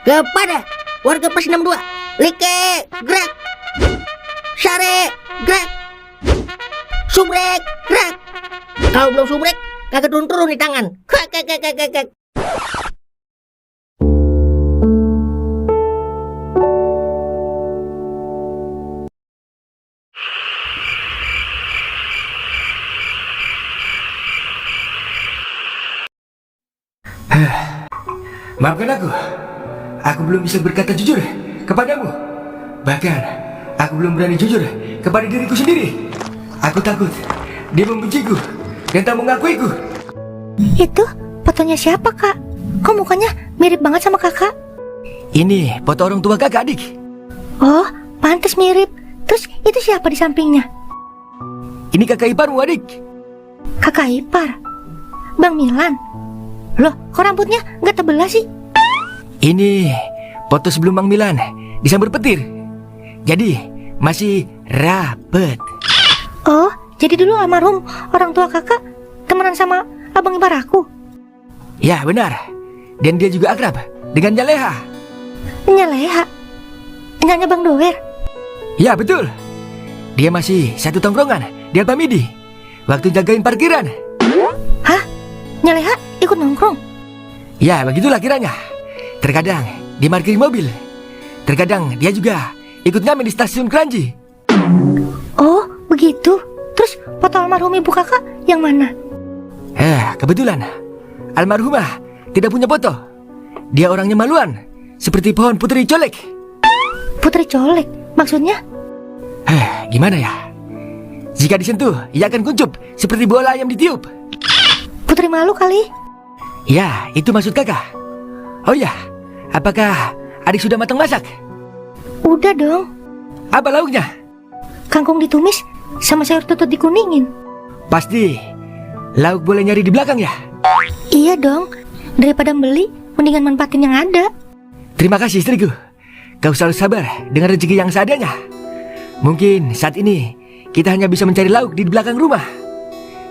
Kepada warga Pos 62, Like, gerak. Sare, gerak. Subrek, gerak. Kalau belum subrek, kagak turun-turun di tangan. Kek. Maafkan aku belum bisa berkata jujur kepadamu. Bahkan, aku belum berani jujur kepada diriku sendiri. Aku takut dia membenciku dan tak mengakuiku. Itu fotonya siapa, Kak? Kok mukanya mirip banget sama kakak? Ini foto orang tua kakak, adik. Oh, pantas mirip. Terus itu siapa di sampingnya? Ini kakak iparmu, adik. Kakak ipar? Bang Milan? Loh, kok rambutnya nggak tebelah sih? Ini foto sebelum Bang Milan disambar petir. Jadi masih rapet. Oh, jadi dulu almarhum orang tua kakak temenan sama abang ipar aku? Ya, benar. Dan dia juga akrab dengan Nyaleha. Nyaleha? Nyanya Bang Doer? Ya, betul. Dia masih satu tongkrongan di Alpamidi waktu jagain parkiran. Hah? Nyaleha ikut nongkrong? Ya, begitulah kiranya. Terkadang dia parkir mobil. Terkadang dia juga ikut ngamen di stasiun Kranji. Oh, begitu. Terus foto almarhum ibu kakak yang mana? Kebetulan almarhumah tidak punya foto. Dia orangnya maluan, seperti pohon putri colek. Putri colek? Maksudnya? Gimana ya? Jika disentuh, ia akan kuncup seperti bola ayam ditiup. Putri malu kali? Ya, itu maksud kakak. Oh ya, apakah adik sudah matang masak? Udah dong. Apa lauknya? Kangkung ditumis sama sayur tutut dikuningin. Pasti lauk boleh nyari di belakang ya? Iya dong. Daripada beli, mendingan manfaatin yang ada. Terima kasih istriku. Kau selalu sabar dengan rezeki yang seadanya. Mungkin saat ini kita hanya bisa mencari lauk di belakang rumah.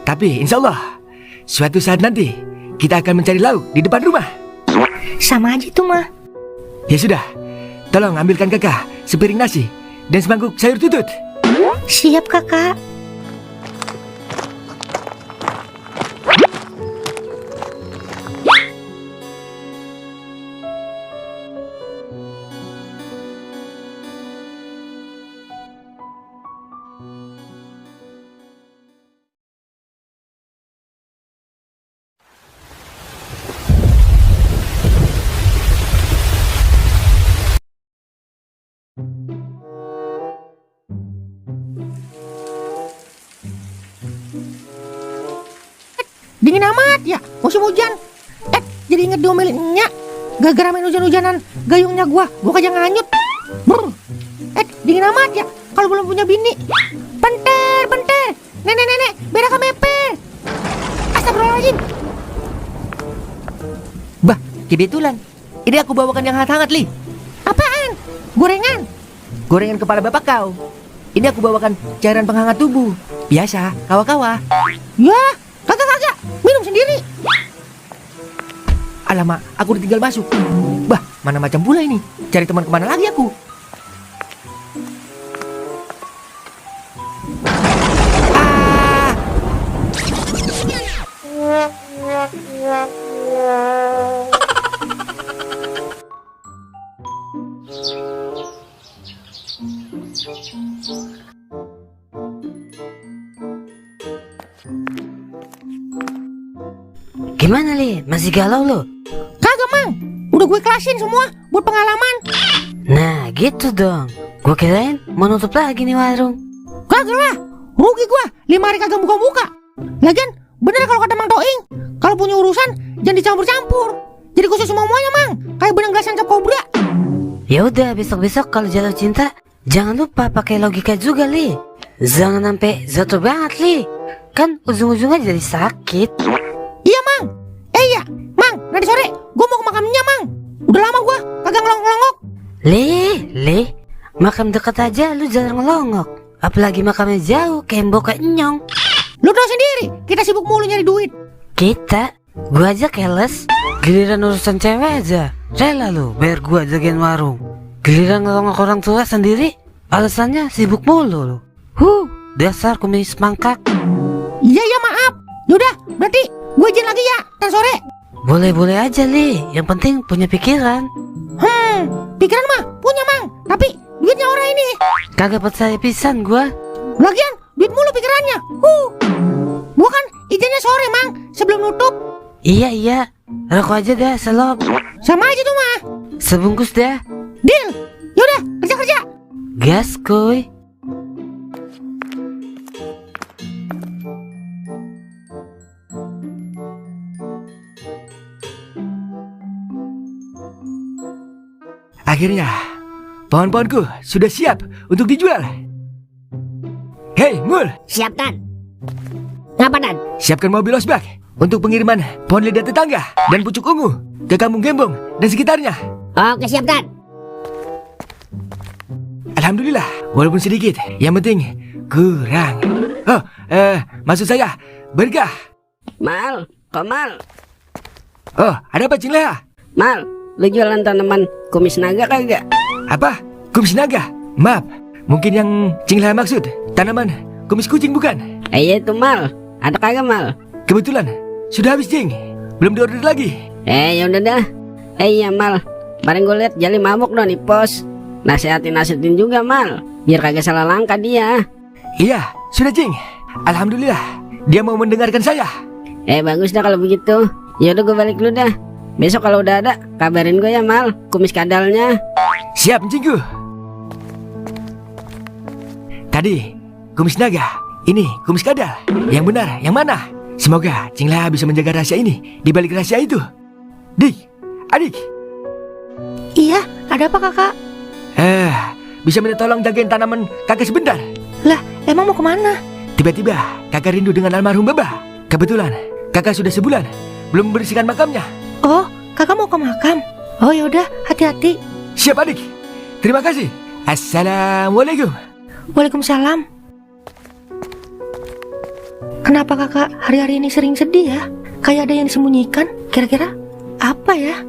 Tapi insya Allah suatu saat nanti kita akan mencari lauk di depan rumah. Sama aja tuh mah. Ya sudah, tolong ambilkan kakak sepiring nasi dan semangkuk sayur tutut. Siap kakak. Dingin amat ya, musim hujan. Jadi inget diomelinnya. Gara-gara main hujan-hujanan, gayungnya gua kagak nganyut. Brr. Dingin amat ya, kalau belum punya bini. Bentar. Nenek, berak meper. Astagfirullahaladzim. Bah, kebetulan. Ini aku bawakan yang hangat-hangat, Li. Apaan? Gorengan? Gorengan kepala bapak kau. Ini aku bawakan cairan penghangat tubuh. Biasa, kawa-kawa. Ya, kagak. Minum sendiri. Alamak, aku ditinggal masuk. Bah, mana macam pula ini. Cari teman kemana lagi aku? Gimana, Li? Masih galau lo? Kagak, Mang. Udah gue kelasin semua buat pengalaman. Nah, gitu dong. Gue kirain mau nutup lagi nih warung. Kagak lah. Rugi gua 5 hari kagak buka-buka. Lagian bener kalau kata Mang Toing, kalau punya urusan jangan dicampur-campur. Jadi khusus semuanya, Mang. Kayak benang gelasan cap kobra. Ya udah, besok-besok kalau jatuh cinta jangan lupa pakai logika juga, Li. Jangan sampai jatuh banget, Li. Kan ujung-ujungnya jadi sakit. Iya, Mang. Iya, Mang. Nanti sore gua mau ke makamnya, Mang. Udah lama gua kagak ngelongok-ngelongok. Li, makam dekat aja lu jarang ngelongok. Apalagi makamnya jauh, kembok ke Nyong. Lu tau sendiri, kita sibuk mulu nyari duit. Gua aja keles, giliran urusan cewek aja rela lo bayar gua jagain warung. Giliran ngelongok orang tua sendiri, alasannya sibuk mulu lo. Dasar kumis mangkak. Iya ya maaf. Yaudah, berarti gue izin lagi ya, ntar sore. Boleh-boleh aja Li, yang penting punya pikiran. Pikiran mah punya mang, tapi duitnya orang ini. Kagak percaya pisan gua. Lagian duit mulu pikirannya. Gua kan izinnya sore mang, sebelum nutup. Iya, rokok aja dah selop. Sama aja tuh mah. Sebungkus dah. Deal. Yaudah, kerja. Gas kuy. Akhirnya, pohon-pohonku sudah siap untuk dijual. Hei, Mul, Siap Tan. Ngapa Tan? siapkan mobil osbak untuk pengiriman pohon lidah tetangga dan pucuk ungu ke Kampung Gembong dan sekitarnya. Oke siap Tan. Alhamdulillah, walaupun sedikit, yang penting kurang. Maksud saya berkah. Mal, kok Mal? Oh, ada apa Cing Leha? Mal, lu jualan tanaman kumis naga kagak? Apa? Kumis naga? Maaf, mungkin yang Cing Leha maksud tanaman kumis kucing bukan? Iya itu Mal, ada kagak Mal? Kebetulan, sudah habis Cing. Belum diorder lagi. Yaudah dah. Iya Mal, bareng gue liat Jali mabuk dong di pos. Nasihatin juga Mal, biar kagak salah langkah dia. Iya, sudah Cing. Alhamdulillah, dia mau mendengarkan saya. Bagus dah kalau begitu. Yaudah gue balik dulu dah. Besok kalau udah ada, kabarin gue ya Mal, kumis kadalnya. Siap Cinggu. Tadi, kumis naga. Ini kumis kadal. Yang benar, yang mana? Semoga Cing Leha bisa menjaga rahasia ini di balik rahasia itu. Dik, adik. Iya, ada apa kakak? Bisa minta tolong jagain tanaman kakek sebentar? Lah, emang mau kemana? Tiba-tiba kakak rindu dengan almarhum Baba. Kebetulan kakak sudah sebulan belum membersihkan makamnya. Oh, kakak mau ke makam? Oh yaudah, hati-hati. Siap adik. Terima kasih. Assalamualaikum. Waalaikumsalam. Kenapa kakak hari-hari ini sering sedih ya? Kayak ada yang disembunyikan. Kira-kira apa ya?